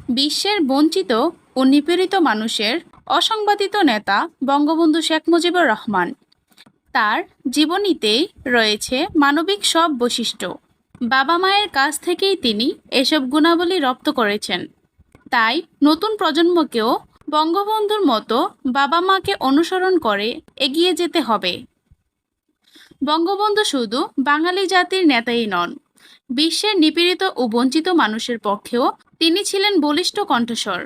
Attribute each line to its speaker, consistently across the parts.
Speaker 1: বিশ্বের বঞ্চিত ও নিপীড়িত মানুষের অসংবাদিত নেতা বঙ্গবন্ধু শেখ মুজিবুর রহমান। তার জীবনীতেই রয়েছে মানবিক সব বৈশিষ্ট্য। বাবা মায়ের কাছ থেকেই তিনি এসব গুণাবলী রপ্ত করেছেন। তাই নতুন প্রজন্মকেও বঙ্গবন্ধুর মতো বাবা মাকে অনুসরণ করে এগিয়ে যেতে হবে। বঙ্গবন্ধু শুধু বাঙালি জাতির নেতাই নন, বিশ্বের নিপীড়িত ও বঞ্চিত মানুষের পক্ষেও তিনি ছিলেন বলিষ্ঠ কণ্ঠস্বর।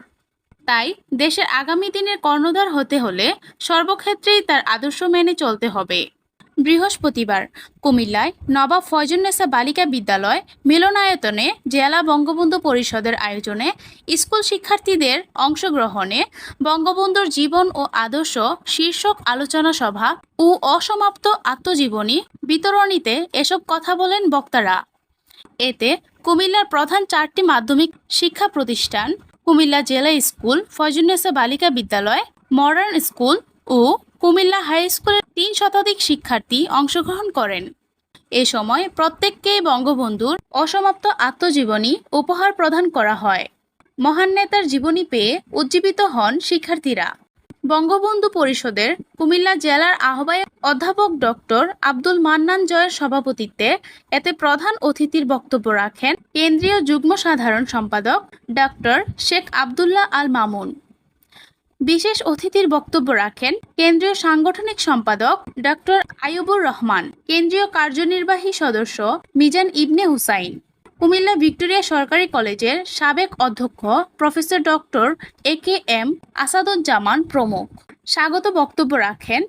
Speaker 1: তাই দেশের আগামী দিনের কর্ণধার হতে হলে সর্বক্ষেত্রেই তার আদর্শ মেনে চলতে হবে। বৃহস্পতিবার কুমিল্লায় নবাব ফয়জুন্নেসা বালিকা বিদ্যালয় মিলনায়তনে জেলা বঙ্গবন্ধু পরিষদের আয়োজনে স্কুল শিক্ষার্থীদের অংশগ্রহণে বঙ্গবন্ধুর জীবন ও আদর্শ শীর্ষক আলোচনা সভা ও অসমাপ্ত আত্মজীবনী বিতরণীতে এসব কথা বলেন বক্তারা। এতে কুমিল্লার প্রধান 4টি মাধ্যমিক শিক্ষা প্রতিষ্ঠান, কুমিল্লা জেলা স্কুল, ফয়জুন্নেসা বালিকা বিদ্যালয়, মডার্ন স্কুল ও কুমিল্লা হাই স্কুলের 3 শতাধিক শিক্ষার্থী অংশগ্রহণ করেন। এ সময় প্রত্যেককেই বঙ্গবন্ধুর অসমাপ্ত আত্মজীবনী উপহার প্রদান করা হয়। মহান নেতার জীবনী পেয়ে উজ্জীবিত হন শিক্ষার্থীরা। বঙ্গবন্ধু পরিষদের কুমিল্লা জেলার আহ্বায়ক অধ্যাপক ডক্টর আব্দুল মান্নান জয়ের সভাপতিত্বে এতে প্রধান অতিথির বক্তব্য রাখেন কেন্দ্রীয় যুগ্ম সাধারণ সম্পাদক ডক্টর শেখ আবদুল্লাহ আল মামুন। বিশেষ অতিথির বক্তব্য রাখেন কেন্দ্রীয় সাংগঠনিক সম্পাদক ডক্টর আইয়ুবুর রহমান, কেন্দ্রীয় কার্যনির্বাহী সদস্য মিজান ইবনে হুসাইন, কুমিল্লা ভিক্টোরিয়া সরকারি কলেজের সাবেক অধ্যক্ষ প্রফেসর ডক্টর AKM আসাদুজ্জামান প্রমুখ। স্বাগত বক্তব্য রাখেন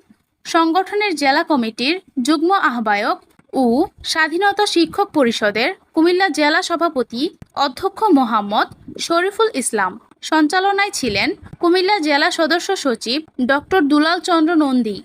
Speaker 1: সংগঠনের জেলা কমিটির যুগ্ম আহ্বায়ক ও স্বাধীনতা শিক্ষক পরিষদের কুমিল্লা জেলা সভাপতি অধ্যক্ষ মোহাম্মদ শরীফুল ইসলাম। সঞ্চালনায় ছিলেন কুমিল্লা জেলা সদস্য সচিব ডক্টর দুলাল চন্দ্র নন্দী।